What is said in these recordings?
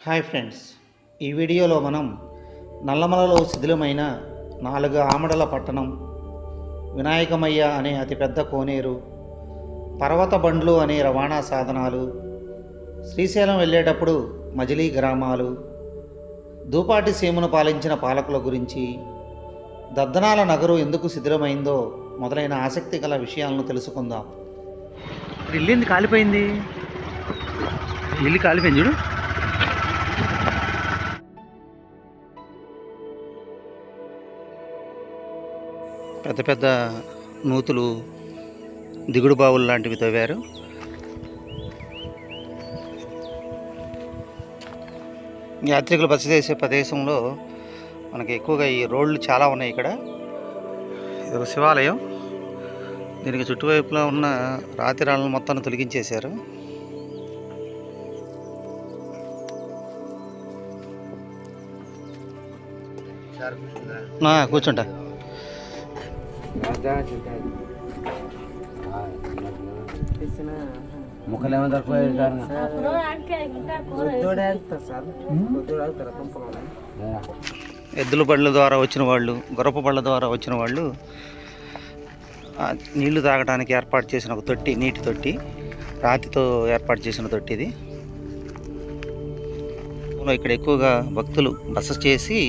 Hi friends, ఈ వీడియోలో మనం నల్లమలలో శిథిలమైన 4 ఆమడల పట్టణం, వినాయకమయ్య అనే అతిపెద్ద కోనేరు, పర్వత బండ్లు అనే రవాణా సాధనాలు, శ్రీశైలం వెళ్ళేటప్పుడు మజిలీ గ్రామాలు, దూపాటి సీమను పాలించిన పాలకుల గురించి, దద్దనాల నగరు ఎందుకు శిథిలమైందో మొదలైన ఆసక్తిగల విషయాలను తెలుసుకుందాం. ఇల్లు కాలిపోయింది. ఇల్లు కాలిపోయింది చూడు. పెద్ద పెద్ద నూతులు, దిగుడు బావులు లాంటివి తవ్వారు. యాత్రికులు బస చేసే ప్రదేశంలో మనకి ఎక్కువగా ఈ రోడ్లు చాలా ఉన్నాయి. ఇక్కడ ఇది ఒక శివాలయం. దీనికి చుట్టువైపులా ఉన్న రాతి రాళ్ళను మొత్తాన్ని తొలగించేశారు. కూర్చుంటా. ఎద్దుల బండ్ల ద్వారా వచ్చిన వాళ్ళు, గుర్రపు బండ్ల ద్వారా వచ్చిన వాళ్ళు నీళ్లు తాగడానికి ఏర్పాటు చేసిన ఒక తొట్టి, నీటి తొట్టి, రాతితో ఏర్పాటు చేసిన తొట్టి ఇది. ఇక్కడ ఎక్కువగా భక్తులు బస చేసి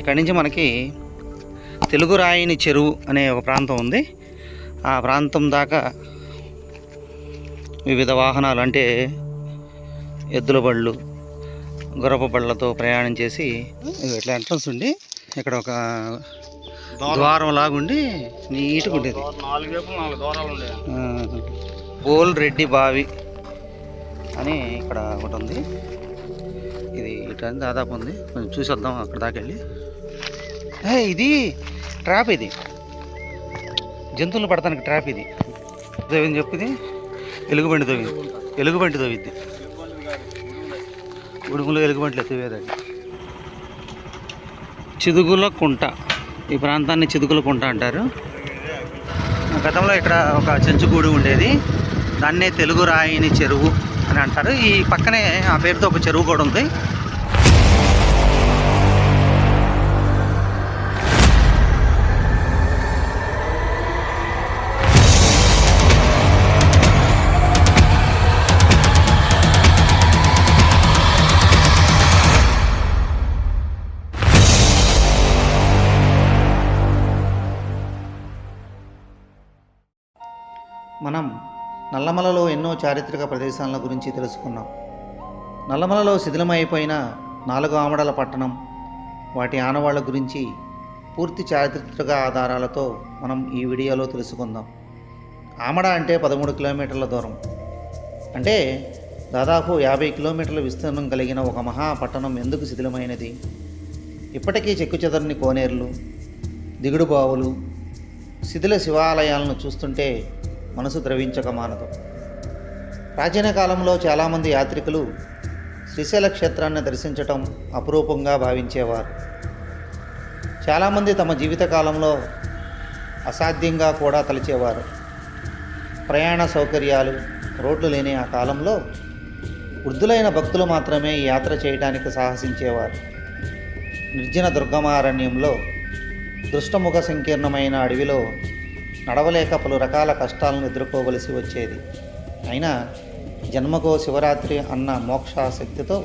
ఇక్కడి నుంచి మనకి తెలుగు రాయిని చెరువు అనే ఒక ప్రాంతం ఉంది. ఆ ప్రాంతం దాకా వివిధ వాహనాలు అంటే ఎద్దుల బళ్ళు, గుర్రపు బళ్ళతో ప్రయాణం చేసి ఇట్లా ఎంట్రన్స్ ఉండి ఇక్కడ ఒక ద్వారం లాగుండి నీట్గా ఉండేది. 4 వైపులు 4 ద్వారాలు ఉండేవి. బోల్ రెడ్డి బావి అని ఇక్కడ ఒకటి ఉంది. ఇది ఇట్లా దాదాపు ఉంది. కొంచెం చూసొద్దాం అక్కడ దాకా వెళ్ళి. ఇది ట్రాప్, ఇది జంతువులు పడతానికి ట్రాప్. ఇది ఏమని చెప్పింది, ఎలుగుబంటి తవ్వింది. ఎలుగుబంటి తవ్విద్ది, ఉడుములు ఎలుగుబంట్లు తవ్వేదండి. చిదుగుల కుంట, ఈ ప్రాంతాన్ని చిదుగుల కుంట అంటారు. గతంలో ఇక్కడ ఒక చెంచుగూడు ఉండేది, దాన్నే తెలుగు రాయిని చెరువు అని అంటారు. ఈ పక్కనే ఆ పేరుతో ఒక చెరువు కూడా ఉంది. మనం నల్లమలలో ఎన్నో చారిత్రక ప్రదేశాల గురించి తెలుసుకున్నాం. నల్లమలలో శిథిలమైపోయిన 4 ఆమడల పట్టణం, వాటి ఆనవాళ్ల గురించి పూర్తి చారిత్రక ఆధారాలతో మనం ఈ వీడియోలో తెలుసుకుందాం. ఆమడ అంటే 13 కిలోమీటర్ల దూరం, అంటే దాదాపు 50 కిలోమీటర్ల విస్తీర్ణం కలిగిన ఒక మహాపట్టణం ఎందుకు శిథిలమైనది? ఇప్పటికీ చెక్కుచెదరని కోనేరులు, దిగుడు బావులు, శిథిల శివాలయాలను చూస్తుంటే మనసు ద్రవించక మానదు. ప్రాచీన కాలంలో చాలామంది యాత్రికులు శ్రీశైల క్షేత్రాన్ని దర్శించటం అపురూపంగా భావించేవారు. చాలామంది తమ జీవితకాలంలో అసాధ్యంగా కూడా తలచేవారు. ప్రయాణ సౌకర్యాలు, రోడ్లు లేని ఆ కాలంలో వృద్ధులైన భక్తులు మాత్రమే ఈ యాత్ర చేయడానికి సాహసించేవారు. నిర్జన దుర్గమారణ్యంలో, దృష్టముఖ సంకీర్ణమైన అడవిలో నడవలేక పలు రకాల కష్టాలను ఎదుర్కోవలసి వచ్చేది. అయినా జన్మకో శివరాత్రి అన్న మోక్షాశక్తితో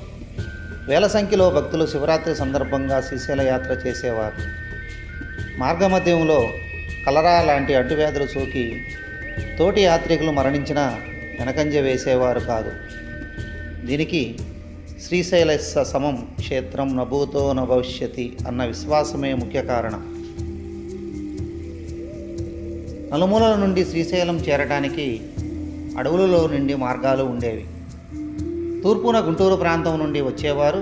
వేల సంఖ్యలో భక్తులు శివరాత్రి సందర్భంగా శ్రీశైల యాత్ర చేసేవారు. మార్గమధ్యంలో కలరా లాంటి అంటువ్యాధులు సోకి తోటి యాత్రికులు మరణించినా వెనకంజ వేసేవారు కాదు. దీనికి శ్రీశైల సమం క్షేత్రం నభూతో నభవిష్యతి అన్న విశ్వాసమే ముఖ్య కారణం. నలుమూలల నుండి శ్రీశైలం చేరడానికి అడవులలో నుండి మార్గాలు ఉండేవి. తూర్పున గుంటూరు ప్రాంతం నుండి వచ్చేవారు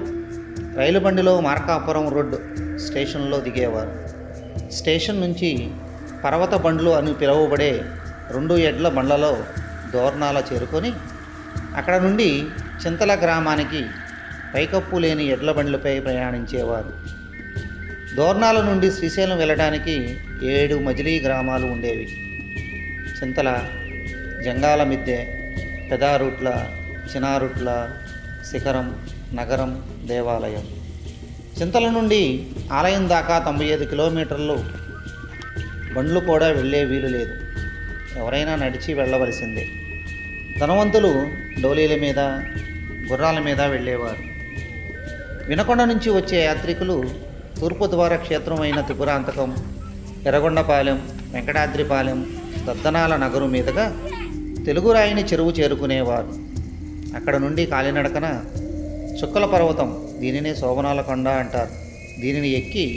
రైలు బండిలో మార్కాపురం రోడ్ స్టేషన్లో దిగేవారు. స్టేషన్ నుంచి పర్వత బండ్లు అని పిలువబడే 2 ఎడ్ల బండ్లలో దోర్నాల చేరుకొని అక్కడ నుండి చింతల గ్రామానికి పైకప్పు లేని ఎడ్ల బండ్లపై ప్రయాణించేవారు. దోర్నాల నుండి శ్రీశైలం వెళ్ళడానికి 7 మజిలీ గ్రామాలు ఉండేవి. చింతల, జంగాల మిద్దె, పెదారుట్ల, చినారుట్ల, శిఖరం, నగరం, దేవాలయం. చింతల నుండి ఆలయం దాకా 95 కిలోమీటర్లు. బండ్లు కూడా వెళ్ళే వీలు లేదు. ఎవరైనా నడిచి వెళ్ళవలసిందే. ధనవంతులు డోలీల మీద, గుర్రాల మీద వెళ్ళేవారు. వినకొండ నుంచి వచ్చే యాత్రికులు తూర్పు ద్వార క్షేత్రమైన త్రిపురాంతకం, ఎర్రగొండపాలెం, వెంకటాద్రిపాలెం, దద్దనాల నగరు మీదుగా తెలుగురాయిని చెరువు చేరుకునేవారు. అక్కడ నుండి కాలినడకన చుక్కల పర్వతం, దీనినే శోభనాల కొండ అంటారు, దీనిని ఎక్కి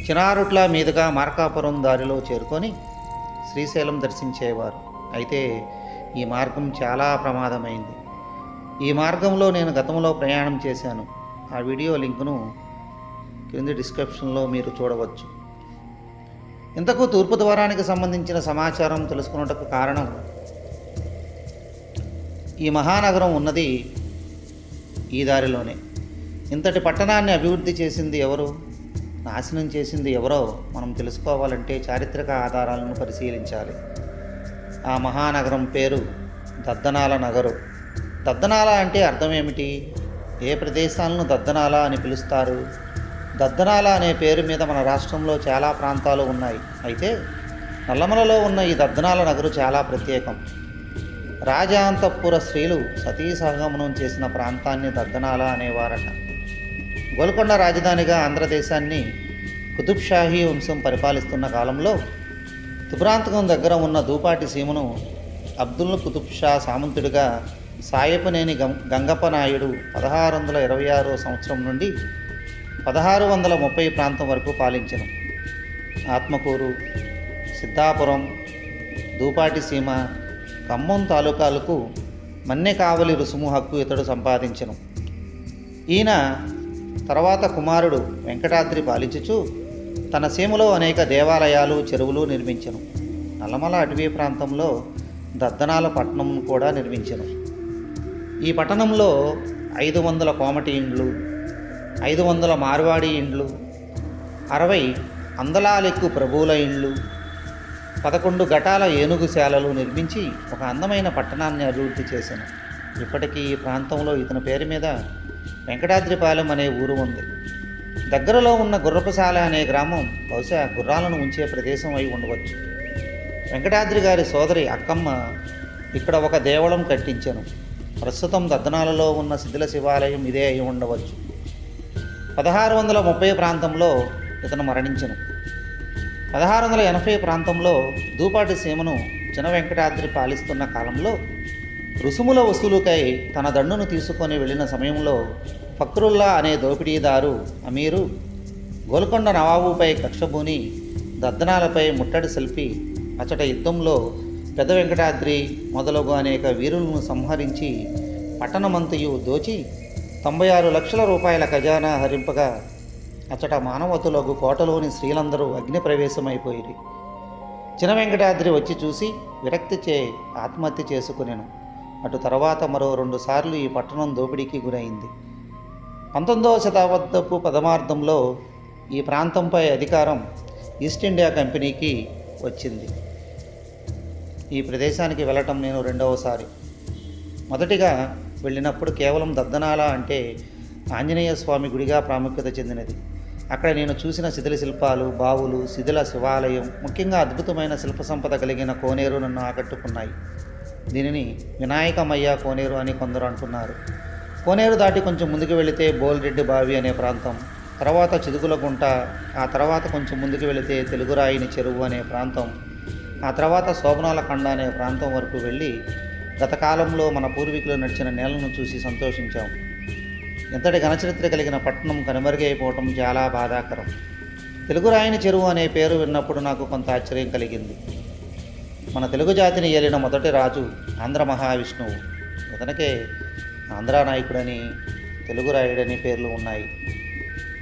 చినారుట్ల మీదుగా మార్కాపురం దారిలో చేరుకొని శ్రీశైలం దర్శించేవారు. అయితే ఈ మార్గం చాలా ప్రమాదమైంది. ఈ మార్గంలో నేను గతంలో ప్రయాణం చేశాను. ఆ వీడియో లింకును క్రింది డిస్క్రిప్షన్లో మీరు చూడవచ్చు. ఇంతకు తూర్పు ద్వారానికి సంబంధించిన సమాచారం తెలుసుకున్నటకు కారణం, ఈ మహానగరం ఉన్నది ఈ దారిలోనే. ఇంతటి పట్టణాన్ని అభివృద్ధి చేసింది ఎవరు, నాశనం చేసింది ఎవరో మనం తెలుసుకోవాలంటే చారిత్రక ఆధారాలను పరిశీలించాలి. ఆ మహానగరం పేరు దద్దనాల నగరు. దద్దనాల అంటే అర్థం ఏమిటి? ఏ ప్రదేశాలను దద్దనాల అని పిలుస్తారు? దద్దనాల అనే పేరు మీద మన రాష్ట్రంలో చాలా ప్రాంతాలు ఉన్నాయి. అయితే నల్లమలలో ఉన్న ఈ దద్దనాల నగరు చాలా ప్రత్యేకం. రాజాంతఃపుర స్త్రీలు సతీ సహగమనం చేసిన ప్రాంతాన్ని దద్దనాల అనేవారట. గోల్కొండ రాజధానిగా ఆంధ్రదేశాన్ని కుతుబ్ షాహీ వంశం పరిపాలిస్తున్న కాలంలో త్రిపురాంతకం దగ్గర ఉన్న దూపాటి సీమను అబ్దుల్ కుతుబ్ షా సామంతుడిగా సాయపనేని గంగప్ప నాయుడు 1626 సంవత్సరం నుండి 1630 ప్రాంతం వరకు పాలించెను. ఆత్మకూరు, సిద్ధాపురం, దూపాటి సీమ, ఖమ్మం తాలూకాలకు మన్నె కావలి రుసుము హక్కు ఇతడు సంపాదించెను. ఈయన తర్వాత కుమారుడు వెంకటాద్రి పాలించుచు తన సీమలో అనేక దేవాలయాలు, చెరువులు నిర్మించెను. నల్లమల అటవీ ప్రాంతంలో దద్దనాల పట్టణం కూడా నిర్మించెను. ఈ పట్టణంలో 500 కోమటి ఇండ్లు, 500 మార్వాడి ఇండ్లు, 60 అందలాలెక్కు ప్రభువుల ఇండ్లు, 11 ఘటాల ఏనుగుశాలలు నిర్మించి ఒక అందమైన పట్టణాన్ని అభివృద్ధి చేశాను. ఇప్పటికీ ఈ ప్రాంతంలో ఇతని పేరు మీద వెంకటాద్రిపాలెం అనే ఊరు ఉంది. దగ్గరలో ఉన్న గుర్రపుశాల అనే గ్రామం బహుశా గుర్రాలను ఉంచే ప్రదేశం అయి ఉండవచ్చు. వెంకటాద్రి గారి సోదరి అక్కమ్మ ఇక్కడ ఒక దేవళం కట్టించెను. ప్రస్తుతం దద్దనాలలో ఉన్న శిథిల శివాలయం ఇదే అయి ఉండవచ్చు. 1630 ప్రాంతంలో ఇతను మరణించెను. 1680 ప్రాంతంలో దూపాటి సీమను చిన్న వెంకటాద్రి పాలిస్తున్న కాలంలో రుసుముల వసూలుకై తన దండును తీసుకొని వెళ్ళిన సమయంలో ఫక్రుల్లా అనే దోపిడీదారు అమీరు గోల్కొండ నవాబుపై కక్షబూని దద్దనాలపై ముట్టడి సెల్పి అచట యుద్ధంలో పెద్ద వెంకటాద్రి మొదలగు అనేక వీరులను సంహరించి పట్టణమంతయు దోచి 96 లక్షల రూపాయల ఖజానా హరింపగా అచట మానవతులకు కోటలోని స్త్రీలందరూ అగ్ని ప్రవేశమైపోయిరి. చిన్న వెంకటాద్రి వచ్చి చూసి విరక్తిచే ఆత్మహత్య చేసుకునేను. అటు తర్వాత మరో 2 సార్లు ఈ పట్టణం దోపిడీకి గురైంది. 19వ శతాబ్దపు ప్రథమార్థంలో ఈ ప్రాంతంపై అధికారం ఈస్ట్ ఇండియా కంపెనీకి వచ్చింది. ఈ ప్రదేశానికి వెళ్ళటం నేను 2వసారి. మొదటిగా వెళ్ళినప్పుడు కేవలం దద్దనాల అంటే ఆంజనేయ స్వామి గుడిగా ప్రాముఖ్యత చెందినది. అక్కడ నేను చూసిన శిథిల శిల్పాలు, బావులు, శిథిల శివాలయం, ముఖ్యంగా అద్భుతమైన శిల్ప సంపద కలిగిన కోనేరు నన్ను ఆకట్టుకున్నాయి. దీనిని వినాయకమయ్య కోనేరు అని కొందరు అంటున్నారు. కోనేరు దాటి కొంచెం ముందుకు వెళితే బోల్రెడ్డి బావి అనే ప్రాంతం, తర్వాత చిదుగుల గుంట, ఆ తర్వాత కొంచెం ముందుకు వెళితే తెలుగురాయిని చెరువు అనే ప్రాంతం, ఆ తర్వాత శోభనాల కొండ అనే ప్రాంతం వరకు వెళ్ళి గత కాలంలో మన పూర్వీకులు నడిచిన నేలను చూసి సంతోషించాం. ఇంతటి ఘనచరిత్ర కలిగిన పట్టణం కనుమరుగైపోవటం చాలా బాధాకరం. తెలుగురాయిని చెరువు అనే పేరు విన్నప్పుడు నాకు కొంత ఆశ్చర్యం కలిగింది. మన తెలుగు జాతిని ఏలిన మొదటి రాజు ఆంధ్ర మహావిష్ణువు. ఇతనికే ఆంధ్రా నాయకుడని, తెలుగురాయుడని పేర్లు ఉన్నాయి.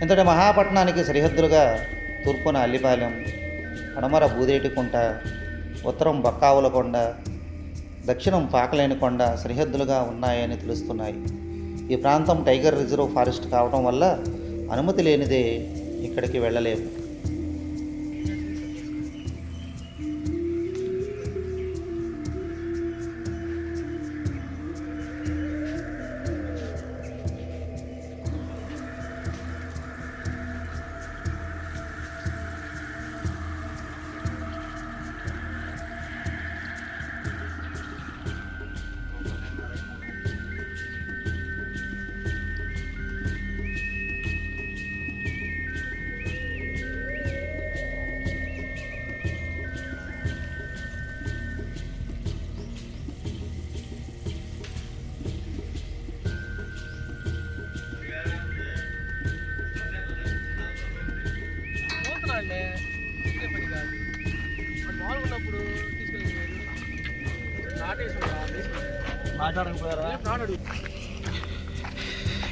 ఇంతటి మహాపట్నానికి సరిహద్దులుగా తూర్పున అల్లిపాలెం, పడమర బూదేటికుంట, ఉత్తరం బక్కావులకొండ, దక్షిణం పాకలేనికొండ సరిహద్దులుగా ఉన్నాయని తెలుస్తున్నాయి. ఈ ప్రాంతం టైగర్ రిజర్వ్ ఫారెస్ట్ కావడం వల్ల అనుమతి లేనిదే ఇక్కడికి వెళ్ళలేము.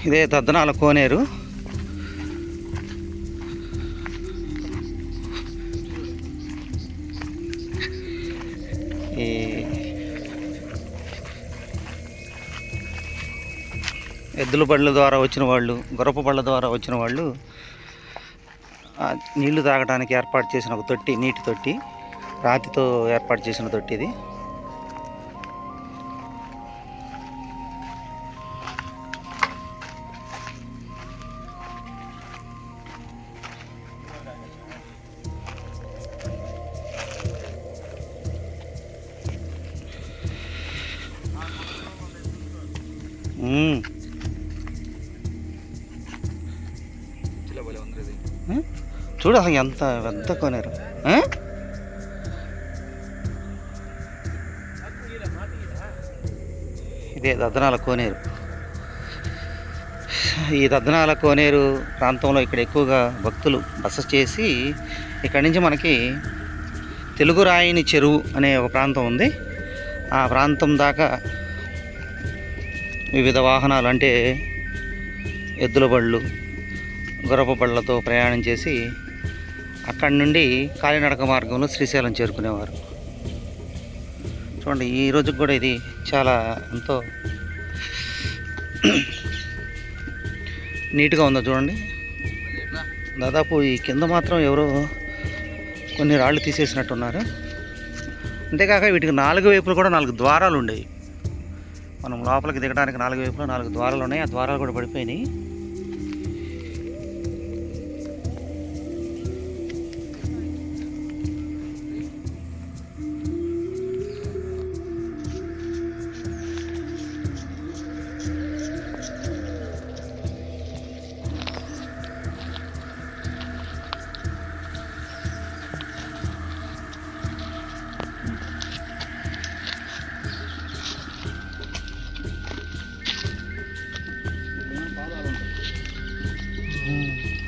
ఇదే దద్దనాల కోనేరు. ఈ ఎద్దుల బళ్ళ ద్వారా వచ్చిన వాళ్ళు, గుర్రపు బళ్ళ ద్వారా వచ్చిన వాళ్ళు నీళ్లు తాగడానికి ఏర్పాటు చేసిన ఒక తొట్టి, నీటి తొట్టి, రాతితో ఏర్పాటు చేసిన తొట్టి ఇది. చూడు అసలు ఎంత పెద్ద కోనేరు. ఇదే దద్దనాల కోనేరు. ఈ దద్దనాల కోనేరు ప్రాంతంలో ఇక్కడ ఎక్కువగా భక్తులు బస చేసి, ఇక్కడి నుంచి మనకి తెలుగు రాయిని చెరువు అనే ఒక ప్రాంతం ఉంది. ఆ ప్రాంతం దాకా వివిధ వాహనాలు అంటే ఎద్దుల బళ్ళు, గుర్రపు బళ్ళతో ప్రయాణం చేసి అక్కడి నుండి కాలినడక మార్గంలో శ్రీశైలం చేరుకునేవారు. చూడండి, ఈ రోజుకి కూడా ఇది చాలా ఎంతో నీట్గా ఉందో చూడండి. దాదాపు ఈ కింద మాత్రం ఎవరో కొన్ని రాళ్ళు తీసేసినట్టున్నారు. అంతేకాక వీటికి 4 వైపులు కూడా 4 ద్వారాలు ఉండేవి. మనం లోపలికి దిగడానికి 4 వైపులో 4 ద్వారాలు ఉన్నాయి. ఆ ద్వారాలు కూడా పడిపోయినాయి.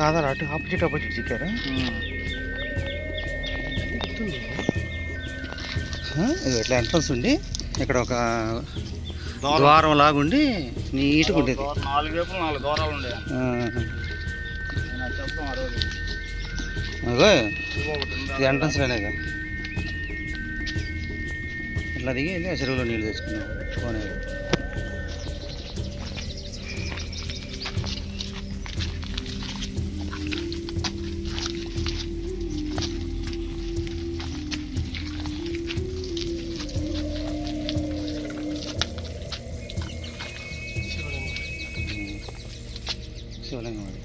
కాదా అటు ఆపోజిట్ చిక్కారా? ఇట్లా ఎంట్రన్స్ ఉండి ఇక్కడ ఒక ద్వారం లాగుండి నీట్గా ఉండేది. 4 వైపులు 4 ద్వారాలు ఉండేది. అదే ఇది ఎంట్రన్స్ లేనేగా. ఇట్లా దిగి వెళ్ళి ఆ చెరువులో నీళ్ళు తెచ్చుకున్నాం. కోనేరు శివలింగం అది.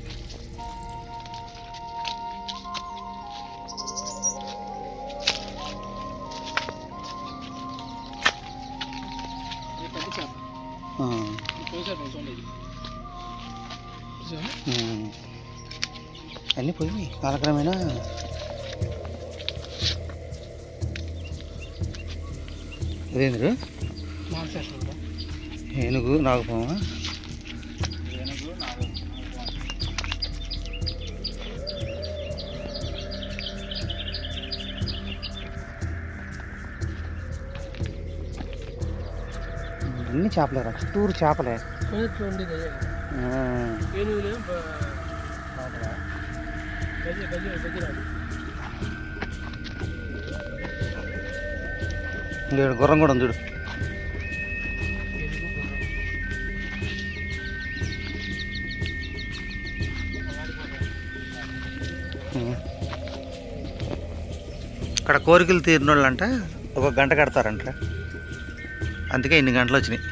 అన్నీ పోయి కాలక్రమేణా అదేంద్రు ఏనుగు నాగపామా? అన్ని చేపలేరా? చుట్టూరు చేపలే. గుర్రం కూడా ఉంది చూడు. ఇక్కడ కోరికలు తీరిన వాళ్ళంట 1 గంట కడతారంట. అందుకే ఇన్ని గంటలు వచ్చినాయి.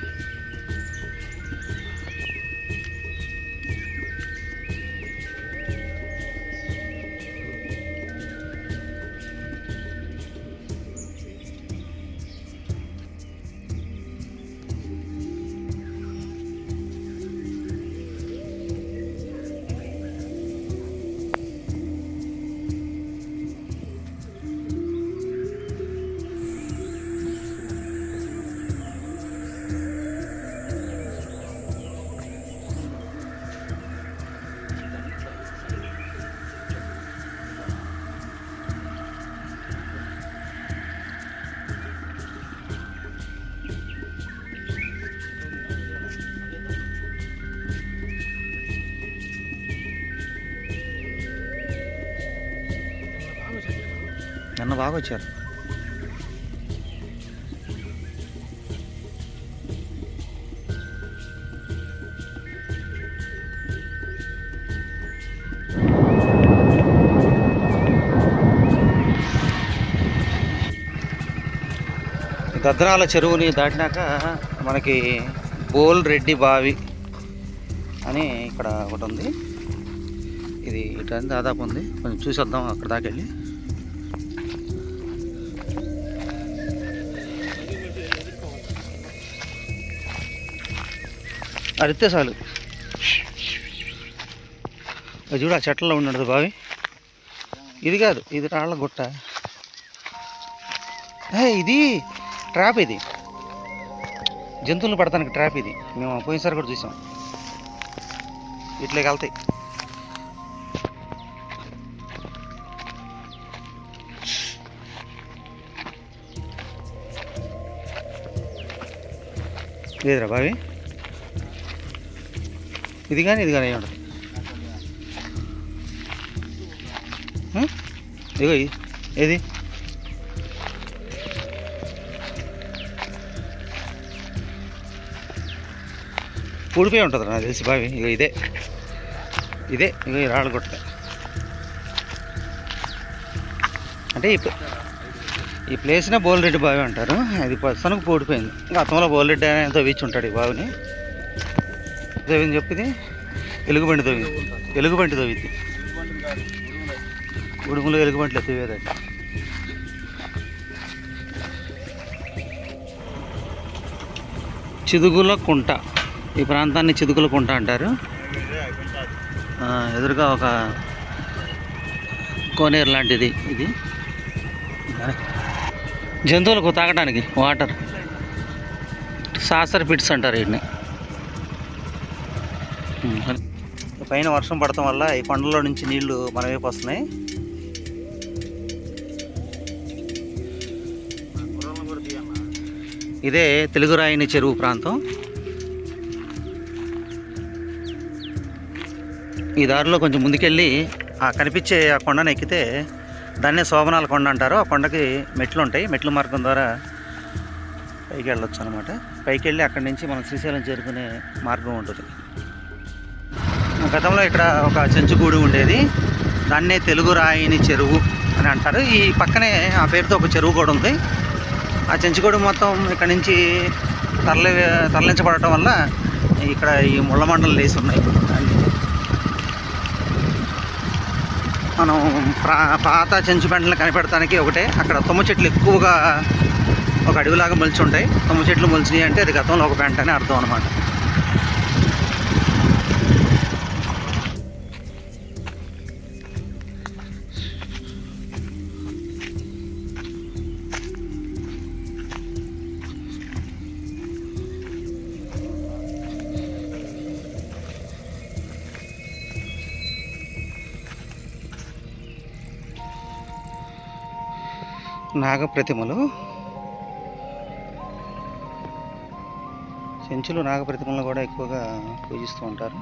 నిన్న బాగా వచ్చారు. గద్రాల చెరువుని దాటినాక మనకి బోల్ రెడ్డి బావి అని ఇక్కడ ఒకటి ఉంది. ఇది ఇటు దాదాపు ఉంది, కొంచెం చూసేద్దాం అక్కడ దాకా వెళ్ళి. అడితే చాలు. అది చూడు, ఆ చెట్లలో ఉన్నది బావి. ఇది కాదు, ఇది రాళ్ళ గుట్ట. ఇది ట్రాప్, ఇది జంతువులు పడతానికి ట్రాప్. ఇది మేము పోయినసారి కూడా చూసాం. ఇట్లకి వెళ్తాయి. లేదురా బావి, ఇది కానీ ఇది కానీ ఏముండదు. ఇగో ఏది ఊడిపోయి ఉంటుంది నాకు తెలిసి బావి. ఇగో ఇదే ఇదే ఇగో ఈ రాళ్ళు కొట్ట. అంటే ఈ ప్లేస్నే బోల్రెడ్డి బావి అంటారు. అది ప్రస్తుతానికి పూడిపోయింది. గతంలో బోల్రెడ్డి అని తవ్వించి ఉంటాడు ఈ బావిని. తవ్వింది చెప్పింది ఎలుగుబంటి తవ్వింది. ఎలుగుబంటి తవ్వింది. ఉడుములు ఎలుగుబంట్లు ఎత్తివేదండి. చిదుగుల కుంట, ఈ ప్రాంతాన్ని చిదుగుల కుంట అంటారు. ఎదురుగా ఒక కోనేరు లాంటిది. ఇది జంతువులకు తాగడానికి వాటర్, సాసర్ పిట్స్ అంటారు వీటిని. పైన వర్షం పడటం వల్ల ఈ కొండలో నుంచి నీళ్లు మన వైపు వస్తున్నాయి. ఇదే తెలుగురాయిని చెరువు ప్రాంతం. ఈ దారిలో కొంచెం ముందుకెళ్ళి ఆ కనిపించే ఆ కొండను ఎక్కితే దాన్నే శోభనాల కొండ అంటారు. ఆ కొండకి మెట్లు ఉంటాయి. మెట్ల మార్గం ద్వారా పైకి వెళ్ళొచ్చు అనమాట. పైకి వెళ్ళి అక్కడి నుంచి మనం శ్రీశైలం చేరుకునే మార్గం ఉంటుంది. గతంలో ఇక్కడ ఒక చెంచుగూడు ఉండేది. దాన్నే తెలుగురాయిని చెరువు అని అంటారు. ఈ పక్కనే ఆ పేరుతో ఒక చెరువు కూడా ఉంది. ఆ చెంచుగూడు మొత్తం ఇక్కడ నుంచి తరలించబడటం వల్ల ఇక్కడ ఈ ముళ్ళ మండలు లేసి ఉన్నాయి. మనం పాత చెంచు పెంటలు కనిపెడటానికి ఒకటే, అక్కడ తుమ్మ చెట్లు ఎక్కువగా ఒక అడవిలాగా మొలిచి ఉంటాయి. తుమ్మ చెట్లు మొలిచినాయి అంటే అది గతంలో ఒక పెంట అని అర్థం అనమాట. నాగప్రతిమలు, చెంచులు నాగప్రతిమలను కూడా ఎక్కువగా పూజిస్తూ ఉంటారు.